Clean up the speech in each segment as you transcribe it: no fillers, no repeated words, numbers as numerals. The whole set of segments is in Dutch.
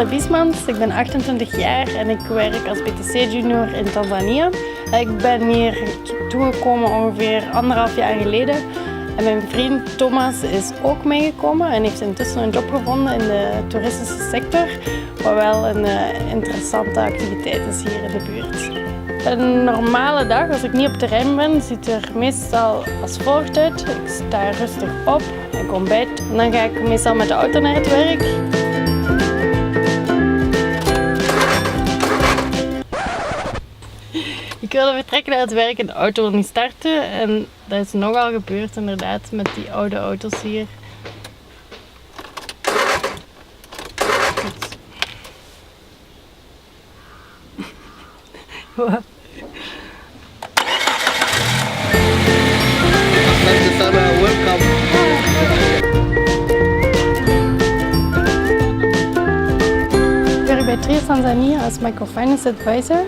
Gabriele Biesmans, ik ben 28 jaar en ik werk als BTC-junior in Tanzania. Ik ben hier toegekomen ongeveer 1,5 jaar geleden. En mijn vriend Thomas is ook meegekomen en heeft intussen een job gevonden in de toeristische sector, wat wel een interessante activiteit is hier in de buurt. Een normale dag, als ik niet op terrein ben, ziet er meestal als volgt uit. Ik sta rustig op, ik ontbijt en dan ga ik meestal met de auto naar het werk. Ik wilde vertrekken naar het werk en de auto wil niet starten. En dat is nogal gebeurd inderdaad met die oude auto's hier. Wat? Welcome. Ik werk bij TRIAS Tanzania als microfinance advisor.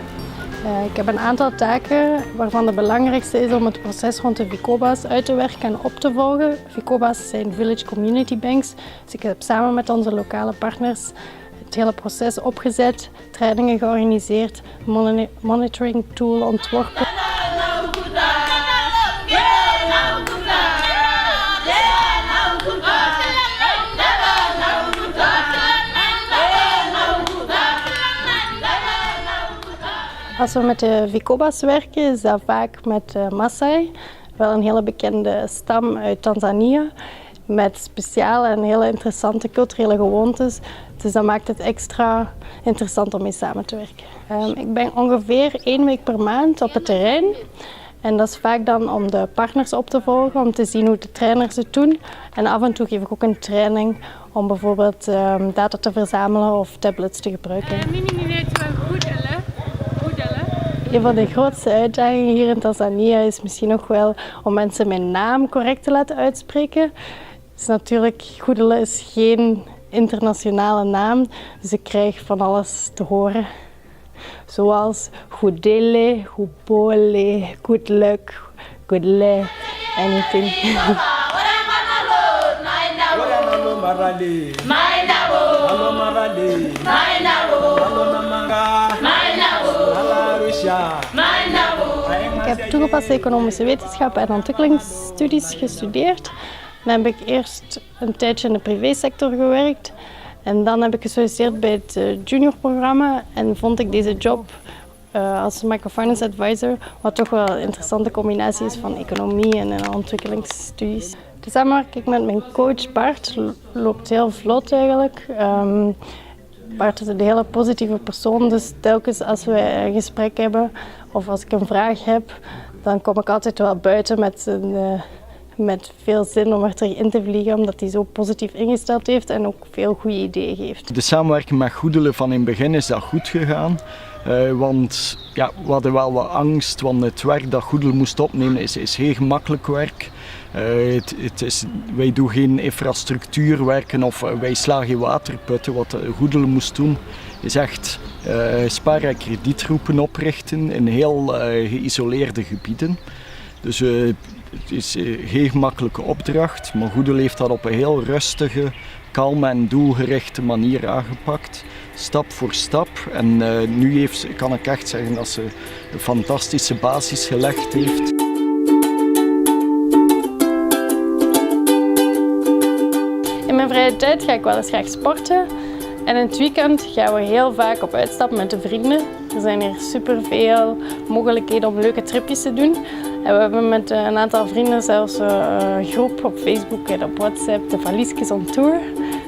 Ik heb een aantal taken waarvan de belangrijkste is om het proces rond de Vicoba's uit te werken en op te volgen. Vicoba's zijn Village Community Banks, dus ik heb samen met onze lokale partners het hele proces opgezet, trainingen georganiseerd, een monitoring tool ontworpen. Als we met de Vicoba's werken, is dat vaak met de Maasai, wel een hele bekende stam uit Tanzania, met speciale en hele interessante culturele gewoontes. Dus dat maakt het extra interessant om mee samen te werken. Ik ben ongeveer 1 week per maand op het terrein. En dat is vaak dan om de partners op te volgen, om te zien hoe de trainers het doen. En af en toe geef ik ook een training om bijvoorbeeld data te verzamelen of tablets te gebruiken. Een van de grootste uitdagingen hier in Tanzania is misschien nog wel om mensen mijn naam correct te laten uitspreken. Dus natuurlijk, Goedele is geen internationale naam, dus ik krijg van alles te horen. Zoals Goedele, Goedbole, Good luck, Goedele, anything. Ik heb toegepaste economische wetenschappen en ontwikkelingsstudies gestudeerd. Dan heb ik eerst een tijdje in de privésector gewerkt. En dan heb ik gesolliciteerd bij het juniorprogramma en vond ik deze job als microfinance advisor, wat toch wel een interessante combinatie is van economie en ontwikkelingsstudies. De samenwerking met mijn coach Bart loopt heel vlot eigenlijk. Bart is een hele positieve persoon, dus telkens als we een gesprek hebben of als ik een vraag heb, dan kom ik altijd wel buiten met veel zin om er terug in te vliegen, omdat hij zo positief ingesteld heeft en ook veel goede ideeën geeft. De samenwerking met Goedele van in het begin is dat goed gegaan. Want ja, we hadden wel wat angst, want het werk dat Goedele moest opnemen is heel gemakkelijk werk. Wij doen geen infrastructuurwerken of wij slagen geen waterputten. Wat Goedele moest doen is echt spaar- en kredietgroepen oprichten in heel geïsoleerde gebieden. Dus het is een heel gemakkelijke opdracht, maar Goedele heeft dat op een heel rustige, kalme en doelgerichte manier aangepakt. Stap voor stap. En nu kan ik echt zeggen dat ze een fantastische basis gelegd heeft. In mijn vrije tijd ga ik wel eens graag sporten. En in het weekend gaan we heel vaak op uitstap met de vrienden. Er zijn hier superveel mogelijkheden om leuke tripjes te doen. En we hebben met een aantal vrienden zelfs een groep op Facebook en op WhatsApp, de Valiesjes on Tour.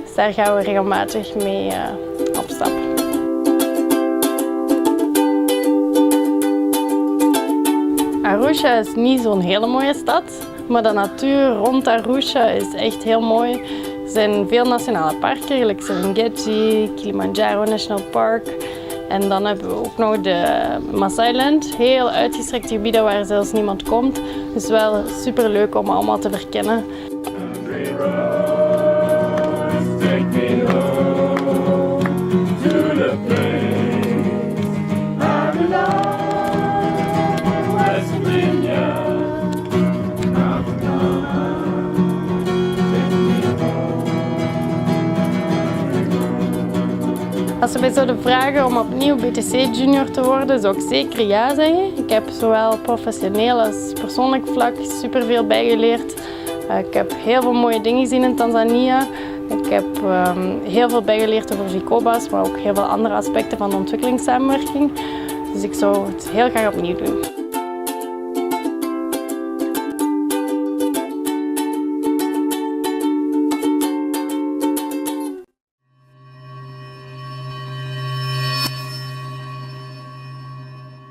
Dus daar gaan we regelmatig mee op stap. Arusha is niet zo'n hele mooie stad, maar de natuur rond Arusha is echt heel mooi. Er zijn veel nationale parken, gelijk Serengeti, Kilimanjaro National Park. En dan hebben we ook nog de Maasailand, heel uitgestrekte gebieden waar zelfs niemand komt. Dus wel super leuk om allemaal te verkennen. Als ze mij zouden vragen om opnieuw BTC Junior te worden, zou ik zeker ja zeggen. Ik heb zowel professioneel als persoonlijk vlak superveel bijgeleerd. Ik heb heel veel mooie dingen gezien in Tanzania. Ik heb heel veel bijgeleerd over Jicobas, maar ook heel veel andere aspecten van de ontwikkelingssamenwerking. Dus ik zou het heel graag opnieuw doen.